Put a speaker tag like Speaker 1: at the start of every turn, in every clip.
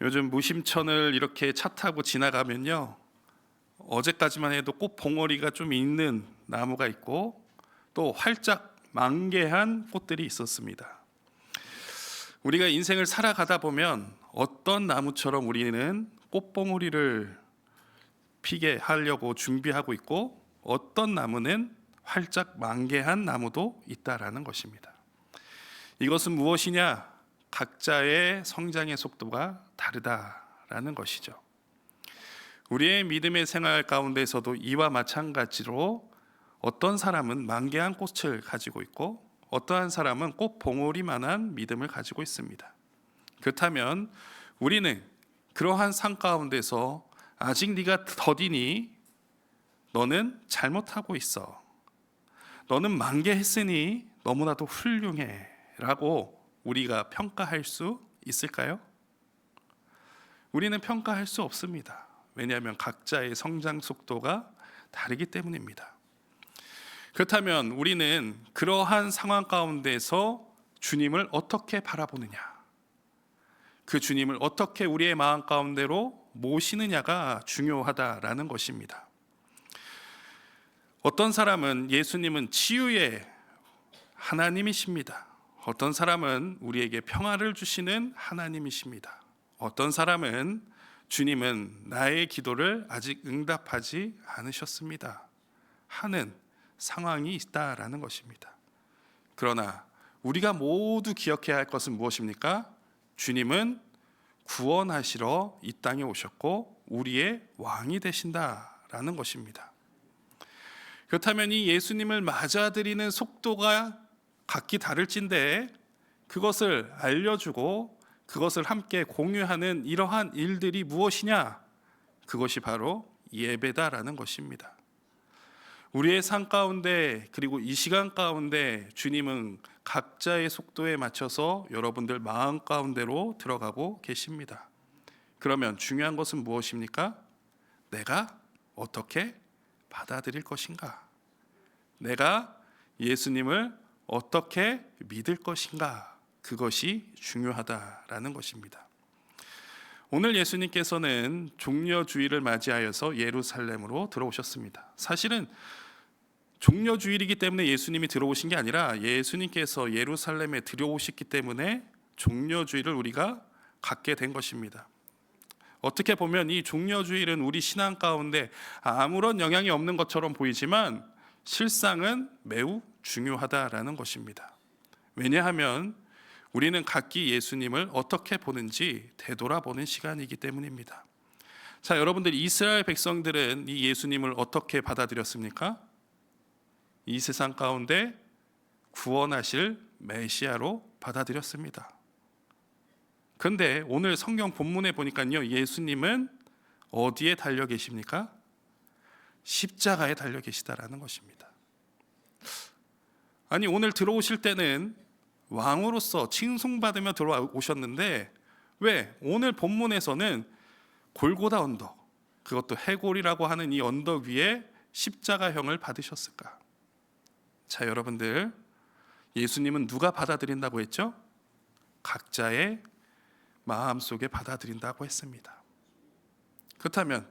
Speaker 1: 요즘 무심천을 이렇게 차 타고 지나가면요, 어제까지만 해도 꽃 봉오리가 좀 있는 나무가 있고 또 활짝 만개한 꽃들이 있었습니다. 우리가 인생을 살아가다 보면 어떤 나무처럼 우리는 꽃봉오리를 피게 하려고 준비하고 있고, 어떤 나무는 활짝 만개한 나무도 있다라는 것입니다. 이것은 무엇이냐? 각자의 성장의 속도가 다르다라는 것이죠. 우리의 믿음의 생활 가운데서도 이와 마찬가지로 어떤 사람은 만개한 꽃을 가지고 있고 어떠한 사람은 꽃 봉오리만한 믿음을 가지고 있습니다. 그렇다면 우리는 그러한 삶 가운데서 아직 네가 더디니 너는 잘못하고 있어, 너는 만개했으니 너무나도 훌륭해 라고 우리가 평가할 수 있을까요? 우리는 평가할 수 없습니다. 왜냐하면 각자의 성장 속도가 다르기 때문입니다. 그렇다면 우리는 그러한 상황 가운데서 주님을 어떻게 바라보느냐, 그 주님을 어떻게 우리의 마음 가운데로 모시느냐가 중요하다라는 것입니다. 어떤 사람은 예수님은 치유의 하나님이십니다. 어떤 사람은 우리에게 평화를 주시는 하나님이십니다. 어떤 사람은 주님은 나의 기도를 아직 응답하지 않으셨습니다 하는 상황이 있다라는 것입니다. 그러나 우리가 모두 기억해야 할 것은 무엇입니까? 주님은 구원하시러 이 땅에 오셨고 우리의 왕이 되신다라는 것입니다. 그렇다면 이 예수님을 맞아들이는 속도가 각기 다를진데 그것을 알려주고 그것을 함께 공유하는 이러한 일들이 무엇이냐? 그것이 바로 예배다라는 것입니다. 우리의 삶 가운데, 그리고 이 시간 가운데 주님은 각자의 속도에 맞춰서 여러분들 마음 가운데로 들어가고 계십니다. 그러면 중요한 것은 무엇입니까? 내가 어떻게 받아들일 것인가? 내가 예수님을 어떻게 믿을 것인가? 그것이 중요하다라는 것입니다. 오늘 예수님께서는 종려주일을 맞이하여서 예루살렘으로 들어오셨습니다. 사실은 종려주일이기 때문에 예수님이 들어오신 게 아니라 예수님께서 예루살렘에 들어오셨기 때문에 종려주일을 우리가 갖게 된 것입니다. 어떻게 보면 이 종려주일은 우리 신앙 가운데 아무런 영향이 없는 것처럼 보이지만 실상은 매우 중요하다라는 것입니다. 왜냐하면 우리는 각기 예수님을 어떻게 보는지 되돌아보는 시간이기 때문입니다. 자, 여러분들, 이스라엘 백성들은 이 예수님을 어떻게 받아들였습니까? 이 세상 가운데 구원하실 메시아로 받아들였습니다. 그런데 오늘 성경 본문에 보니까요, 예수님은 어디에 달려 계십니까? 십자가에 달려 계시다라는 것입니다. 아니, 오늘 들어오실 때는 왕으로서 칭송받으며 들어오셨는데 왜 오늘 본문에서는 골고다 언덕, 그것도 해골이라고 하는 이 언덕 위에 십자가형을 받으셨을까? 자, 여러분들, 예수님은 누가 받아들인다고 했죠? 각자의 마음속에 받아들인다고 했습니다. 그렇다면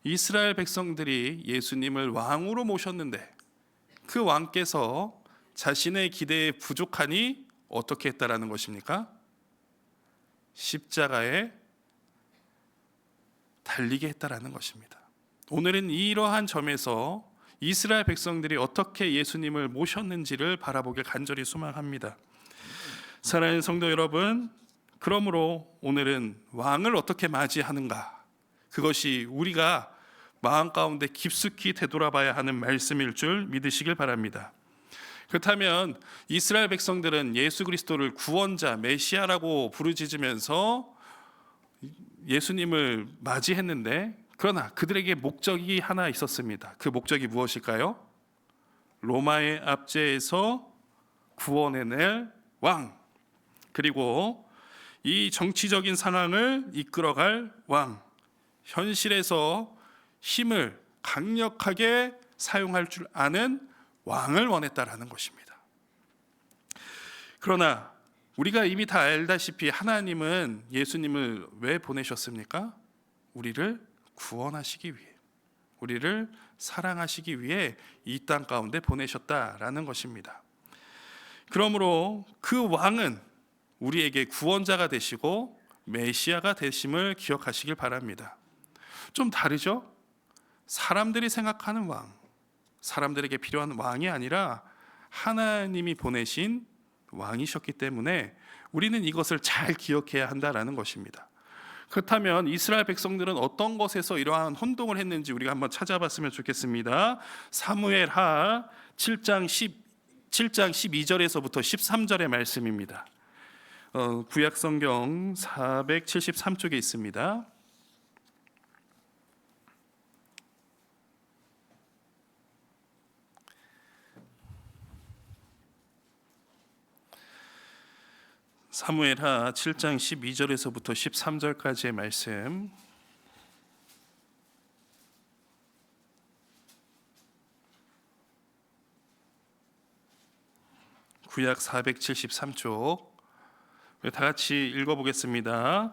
Speaker 1: 이스라엘 백성들이 예수님을 왕으로 모셨는데 그 왕께서 자신의 기대에 부족하니 어떻게 했다라는 것입니까? 십자가에 달리게 했다라는 것입니다. 오늘은 이러한 점에서 이스라엘 백성들이 어떻게 예수님을 모셨는지를 바라보길 간절히 소망합니다. 사랑하는 성도 여러분, 그러므로 오늘은 왕을 어떻게 맞이하는가, 그것이 우리가 마음 가운데 깊숙이 되돌아봐야 하는 말씀일 줄 믿으시길 바랍니다. 그렇다면 이스라엘 백성들은 예수 그리스도를 구원자, 메시아라고 부르짖으면서 예수님을 맞이했는데, 그러나 그들에게 목적이 하나 있었습니다. 그 목적이 무엇일까요? 로마의 압제에서 구원해낼 왕, 그리고 이 정치적인 상황을 이끌어갈 왕, 현실에서 힘을 강력하게 사용할 줄 아는 왕을 원했다라는 것입니다. 그러나 우리가 이미 다 알다시피 하나님은 예수님을 왜 보내셨습니까? 우리를 구원하시기 위해, 우리를 사랑하시기 위해 이 땅 가운데 보내셨다라는 것입니다. 그러므로 그 왕은 우리에게 구원자가 되시고 메시아가 되심을 기억하시길 바랍니다. 좀 다르죠? 사람들이 생각하는 왕, 사람들에게 필요한 왕이 아니라 하나님이 보내신 왕이셨기 때문에 우리는 이것을 잘 기억해야 한다라는 것입니다. 그렇다면 이스라엘 백성들은 어떤 것에서 이러한 혼동을 했는지 우리가 한번 찾아봤으면 좋겠습니다. 사무엘하 7장 12절에서부터 13절의 말씀입니다. 구약성경 473쪽에 있습니다. 사무엘하 7장 12절에서부터 13절까지의 말씀, 구약 473쪽 다 같이 읽어보겠습니다.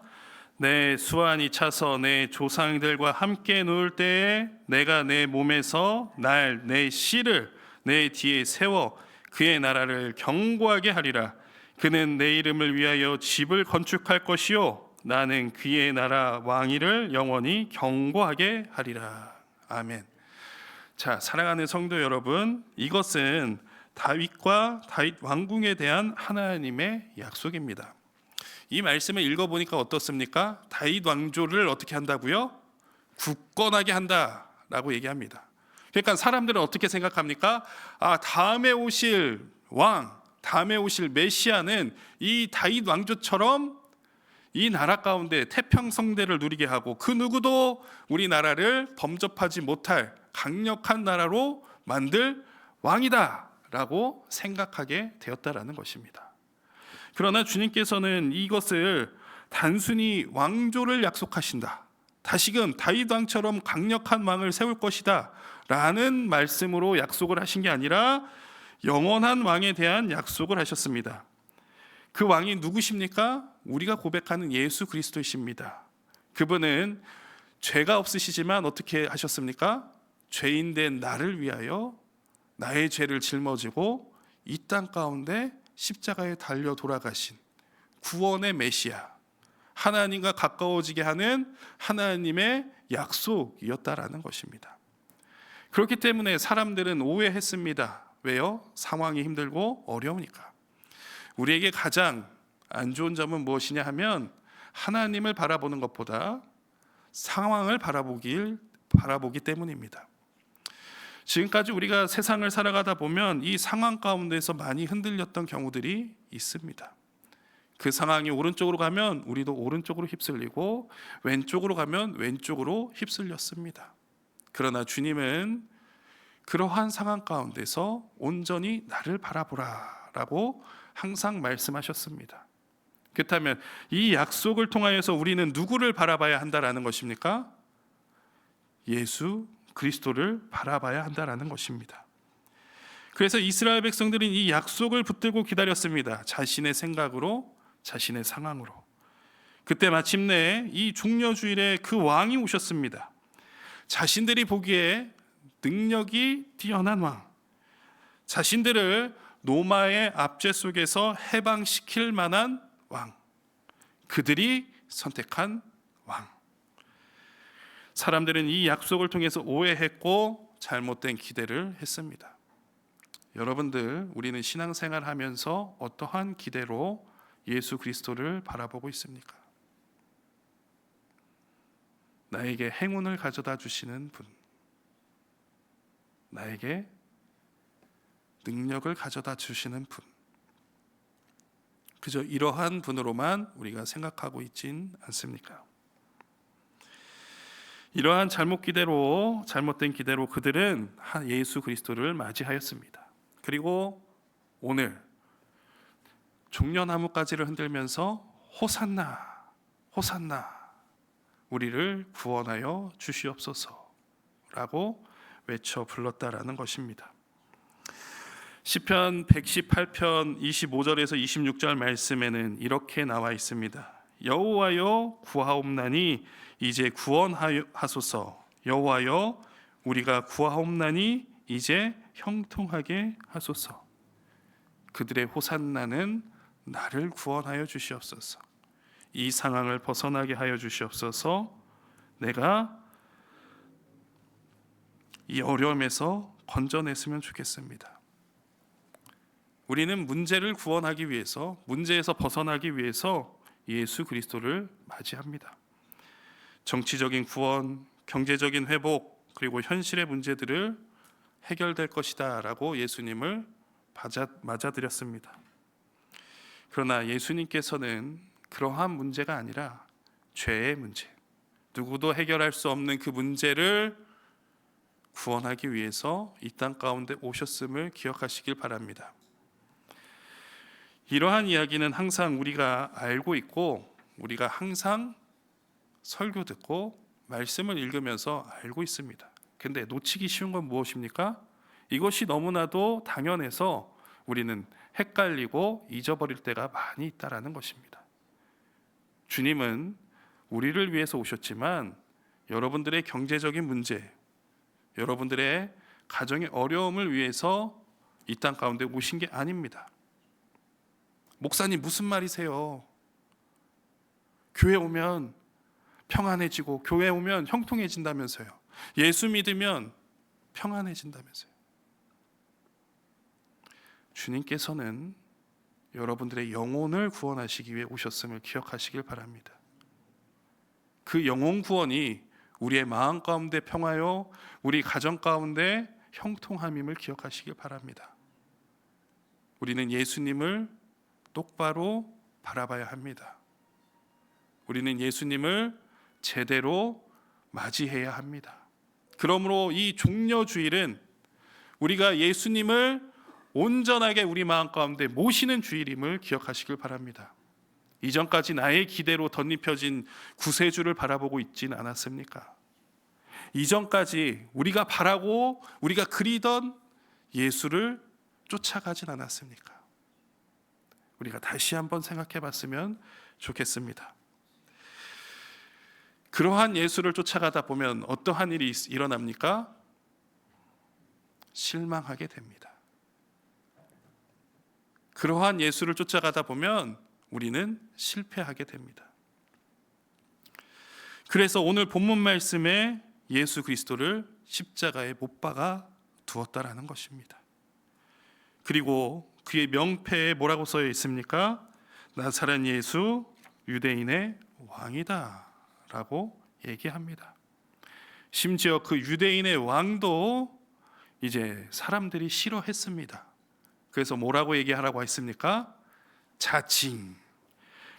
Speaker 1: 내 수완이 차서 내 조상들과 함께 누울 때에 내가 내 몸에서 내 씨를 내 뒤에 세워 그의 나라를 견고하게 하리라. 그는 내 이름을 위하여 집을 건축할 것이요 나는 그의 나라 왕위를 영원히 견고하게 하리라. 아멘. 자, 사랑하는 성도 여러분, 이것은 다윗과 다윗 왕궁에 대한 하나님의 약속입니다. 이 말씀을 읽어보니까 어떻습니까? 다윗 왕조를 어떻게 한다고요? 굳건하게 한다라고 얘기합니다. 그러니까 사람들은 어떻게 생각합니까? 다음에 오실 왕, 다음에 오실 메시아는 이 다윗 왕조처럼 이 나라 가운데 태평성대를 누리게 하고 그 누구도 우리나라를 범접하지 못할 강력한 나라로 만들 왕이다 라고 생각하게 되었다라는 것입니다. 그러나 주님께서는 이것을 단순히 왕조를 약속하신다, 다시금 다윗 왕처럼 강력한 왕을 세울 것이다 라는 말씀으로 약속을 하신 게 아니라 영원한 왕에 대한 약속을 하셨습니다. 그 왕이 누구십니까? 우리가 고백하는 예수 그리스도이십니다. 그분은 죄가 없으시지만 어떻게 하셨습니까? 죄인 된 나를 위하여 나의 죄를 짊어지고 이 땅 가운데 십자가에 달려 돌아가신 구원의 메시아, 하나님과 가까워지게 하는 하나님의 약속이었다라는 것입니다. 그렇기 때문에 사람들은 오해했습니다. 왜요? 상황이 힘들고 어려우니까. 우리에게 가장 안 좋은 점은 무엇이냐 하면 하나님을 바라보는 것보다 상황을 바라보기 때문입니다. 지금까지 우리가 세상을 살아가다 보면 이 상황 가운데서 많이 흔들렸던 경우들이 있습니다. 그 상황이 오른쪽으로 가면 우리도 오른쪽으로 휩쓸리고 왼쪽으로 가면 왼쪽으로 휩쓸렸습니다. 그러나 주님은 그러한 상황 가운데서 온전히 나를 바라보라 라고 항상 말씀하셨습니다. 그렇다면 이 약속을 통하여서 우리는 누구를 바라봐야 한다라는 것입니까? 예수 그리스도를 바라봐야 한다라는 것입니다. 그래서 이스라엘 백성들은 이 약속을 붙들고 기다렸습니다. 자신의 생각으로, 자신의 상황으로. 그때 마침내 이 종려주일에 그 왕이 오셨습니다. 자신들이 보기에 능력이 뛰어난 왕, 자신들을 로마의 압제 속에서 해방시킬 만한 왕, 그들이 선택한 왕. 사람들은 이 약속을 통해서 오해했고 잘못된 기대를 했습니다. 여러분들, 우리는 신앙생활 하면서 어떠한 기대로 예수 그리스도를 바라보고 있습니까? 나에게 행운을 가져다 주시는 분, 나에게 능력을 가져다 주시는 분, 그저 이러한 분으로만 우리가 생각하고 있진 않습니까? 이러한 잘못된 기대로 그들은 예수 그리스도를 맞이하였습니다. 그리고 오늘 종려나무가지를 흔들면서 호산나, 호산나, 우리를 구원하여 주시옵소서라고 외쳐 불렀다라는 것입니다. 시편 118편 25절에서 26절 말씀에는 이렇게 나와 있습니다. 여호와여 구하옵나니 이제 구원하소서. 여호와여 우리가 구하옵나니 이제 형통하게 하소서. 그들의 호산나는 나를 구원하여 주시옵소서. 이 상황을 벗어나게 하여 주시옵소서. 내가 이 어려움에서 건져냈으면 좋겠습니다. 우리는 문제를 구원하기 위해서, 문제에서 벗어나기 위해서 예수 그리스도를 맞이합니다. 정치적인 구원, 경제적인 회복, 그리고 현실의 문제들을 해결될 것이다 라고 예수님을 맞아들였습니다. 그러나 예수님께서는 그러한 문제가 아니라 죄의 문제, 누구도 해결할 수 없는 그 문제를 구원하기 위해서 이 땅 가운데 오셨음을 기억하시길 바랍니다. 이러한 이야기는 항상 우리가 알고 있고, 우리가 항상 설교 듣고 말씀을 읽으면서 알고 있습니다. 근데 놓치기 쉬운 건 무엇입니까? 이것이 너무나도 당연해서 우리는 헷갈리고 잊어버릴 때가 많이 있다라는 것입니다. 주님은 우리를 위해서 오셨지만 여러분들의 경제적인 문제, 여러분들의 가정의 어려움을 위해서 이 땅 가운데 오신 게 아닙니다. 목사님 무슨 말이세요? 교회 오면 평안해지고 교회 오면 형통해진다면서요. 예수 믿으면 평안해진다면서요. 주님께서는 여러분들의 영혼을 구원하시기 위해 오셨음을 기억하시길 바랍니다. 그 영혼 구원이 우리의 마음 가운데 평화요, 우리 가정 가운데 형통함임을 기억하시길 바랍니다. 우리는 예수님을 똑바로 바라봐야 합니다. 우리는 예수님을 제대로 맞이해야 합니다. 그러므로 이 종려주일은 우리가 예수님을 온전하게 우리 마음 가운데 모시는 주일임을 기억하시길 바랍니다. 이전까지 나의 기대로 덧입혀진 구세주를 바라보고 있지는 않았습니까? 이전까지 우리가 바라고 우리가 그리던 예수를 쫓아가진 않았습니까? 우리가 다시 한번 생각해 봤으면 좋겠습니다. 그러한 예수를 쫓아가다 보면 어떠한 일이 일어납니까? 실망하게 됩니다. 그러한 예수를 쫓아가다 보면 우리는 실패하게 됩니다. 그래서 오늘 본문 말씀에 예수 그리스도를 십자가에 못 박아 두었다라는 것입니다. 그리고 그의 명패에 뭐라고 써 있습니까? 나사렛 예수 유대인의 왕이다 라고 얘기합니다. 심지어 그 유대인의 왕도 이제 사람들이 싫어했습니다. 그래서 뭐라고 얘기하라고 했습니까? 자칭,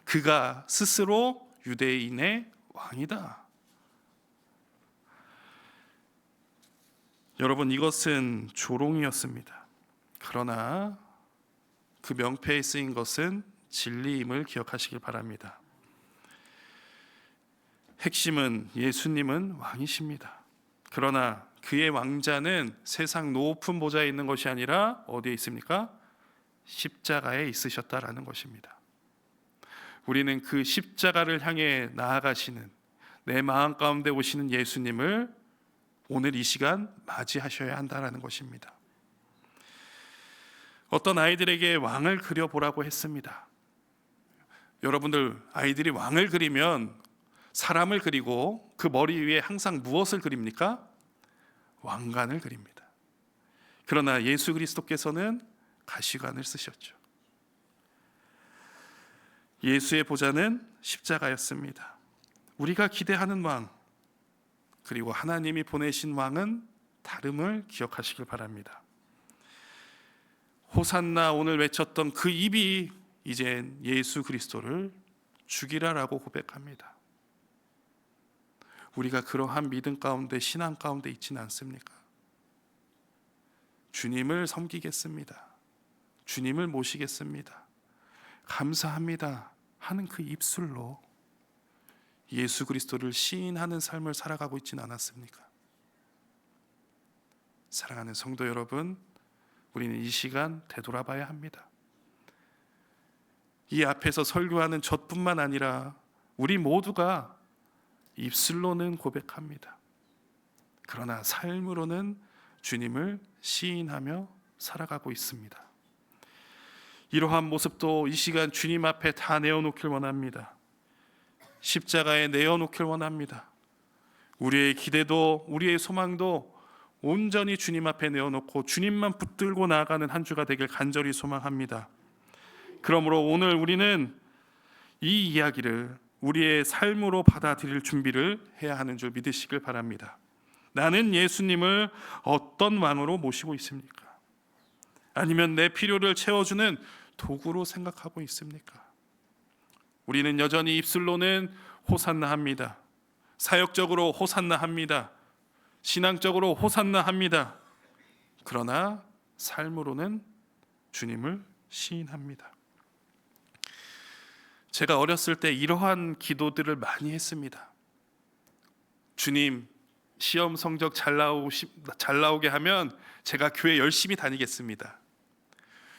Speaker 1: 그가 스스로 유대인의 왕이다. 여러분, 이것은 조롱이었습니다. 그러나 그 명패에 쓰인 것은 진리임을 기억하시길 바랍니다. 핵심은 예수님은 왕이십니다. 그러나 그의 왕자는 세상 높은 보좌에 있는 것이 아니라 어디에 있습니까? 십자가에 있으셨다라는 것입니다. 우리는 그 십자가를 향해 나아가시는, 내 마음 가운데 오시는 예수님을 오늘 이 시간 맞이하셔야 한다라는 것입니다. 어떤 아이들에게 왕을 그려보라고 했습니다. 여러분들, 아이들이 왕을 그리면 사람을 그리고 그 머리 위에 항상 무엇을 그립니까? 왕관을 그립니다. 그러나 예수 그리스도께서는 가시관을 쓰셨죠. 예수의 보좌는 십자가였습니다. 우리가 기대하는 왕, 그리고 하나님이 보내신 왕은 다름을 기억하시길 바랍니다. 호산나 오늘 외쳤던 그 입이 이젠 예수 그리스도를 죽이라라고 고백합니다. 우리가 그러한 믿음 가운데, 신앙 가운데 있지는 않습니까? 주님을 섬기겠습니다. 주님을 모시겠습니다. 감사합니다 하는 그 입술로 예수 그리스도를 시인하는 삶을 살아가고 있지는 않았습니까? 사랑하는 성도 여러분, 우리는 이 시간 되돌아봐야 합니다. 이 앞에서 설교하는 저뿐만 아니라 우리 모두가 입술로는 고백합니다. 그러나 삶으로는 주님을 시인하며 살아가고 있습니다. 이러한 모습도 이 시간 주님 앞에 다 내어놓길 원합니다. 십자가에 내어놓길 원합니다. 우리의 기대도 우리의 소망도 온전히 주님 앞에 내어놓고 주님만 붙들고 나아가는 한 주가 되길 간절히 소망합니다. 그러므로 오늘 우리는 이 이야기를 우리의 삶으로 받아들일 준비를 해야 하는 줄 믿으시길 바랍니다. 나는 예수님을 어떤 왕으로 모시고 있습니까? 아니면 내 필요를 채워주는 도구로 생각하고 있습니까? 우리는 여전히 입술로는 호산나 합니다. 사역적으로 호산나 합니다. 신앙적으로 호산나 합니다. 그러나 삶으로는 주님을 시인합니다. 제가 어렸을 때 이러한 기도들을 많이 했습니다. 주님, 시험 성적 잘 나오게 하면 제가 교회 열심히 다니겠습니다.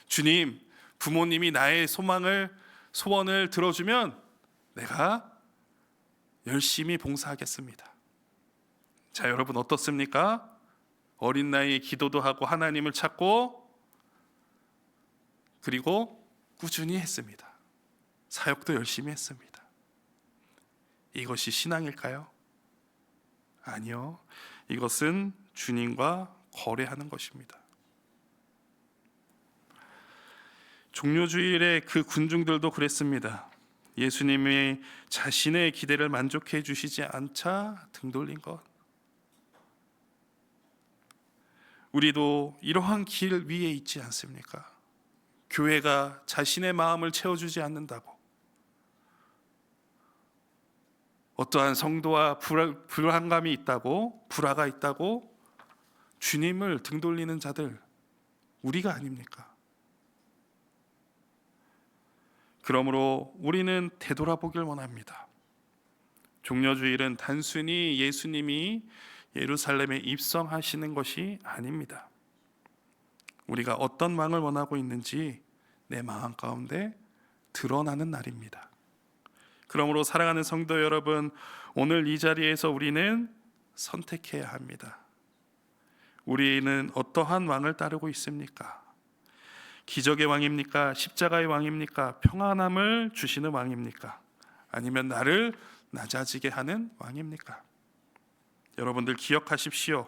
Speaker 1: 주님, 부모님이 나의 소원을 들어주면 내가 열심히 봉사하겠습니다. 자, 여러분 어떻습니까? 어린 나이에 기도도 하고 하나님을 찾고 그리고 꾸준히 했습니다. 사역도 열심히 했습니다. 이것이 신앙일까요? 아니요. 이것은 주님과 거래하는 것입니다. 종료주일에 그 군중들도 그랬습니다. 예수님이 자신의 기대를 만족해 주시지 않자 등 돌린 것. 우리도 이러한 길 위에 있지 않습니까? 교회가 자신의 마음을 채워주지 않는다고, 어떠한 성도와 불안감이 있다고, 불화가 있다고 주님을 등 돌리는 자들, 우리가 아닙니까? 그러므로 우리는 되돌아보길 원합니다. 종려주일은 단순히 예수님이 예루살렘에 입성하시는 것이 아닙니다. 우리가 어떤 왕을 원하고 있는지 내 마음 가운데 드러나는 날입니다. 그러므로 사랑하는 성도 여러분, 오늘 이 자리에서 우리는 선택해야 합니다. 우리는 어떠한 왕을 따르고 있습니까? 기적의 왕입니까? 십자가의 왕입니까? 평안함을 주시는 왕입니까? 아니면 나를 낮아지게 하는 왕입니까? 여러분들 기억하십시오.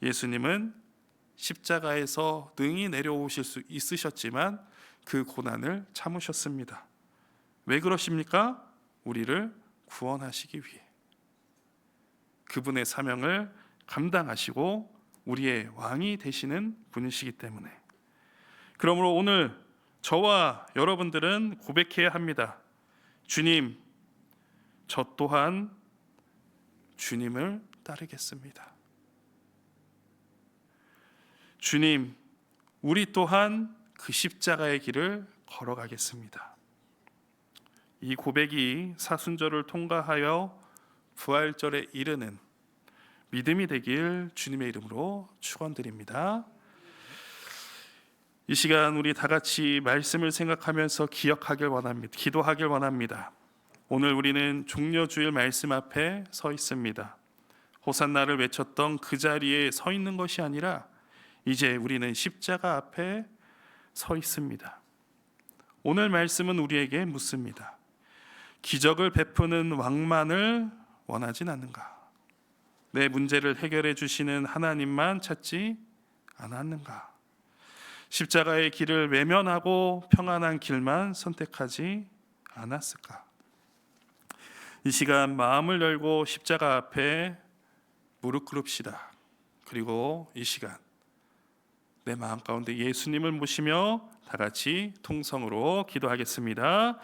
Speaker 1: 예수님은 십자가에서 능히 내려오실 수 있으셨지만 그 고난을 참으셨습니다. 왜 그러십니까? 우리를 구원하시기 위해. 그분의 사명을 감당하시고 우리의 왕이 되시는 분이시기 때문에. 그러므로 오늘 저와 여러분들은 고백해야 합니다. 주님, 저 또한 주님을 따르겠습니다. 주님, 우리 또한 그 십자가의 길을 걸어가겠습니다. 이 고백이 사순절을 통과하여 부활절에 이르는 믿음이 되길 주님의 이름으로 축원드립니다. 이 시간 우리 다 같이 말씀을 생각하면서 기억하길 원합니다. 기도하길 원합니다. 오늘 우리는 종려주일 말씀 앞에 서 있습니다. 호산나를 외쳤던 그 자리에 서 있는 것이 아니라 이제 우리는 십자가 앞에 서 있습니다. 오늘 말씀은 우리에게 묻습니다. 기적을 베푸는 왕만을 원하진 않는가? 내 문제를 해결해 주시는 하나님만 찾지 않았는가? 십자가의 길을 외면하고 평안한 길만 선택하지 않았을까? 이 시간 마음을 열고 십자가 앞에 무릎 꿇읍시다. 그리고 이 시간 내 마음 가운데 예수님을 모시며 다 같이 통성으로 기도하겠습니다.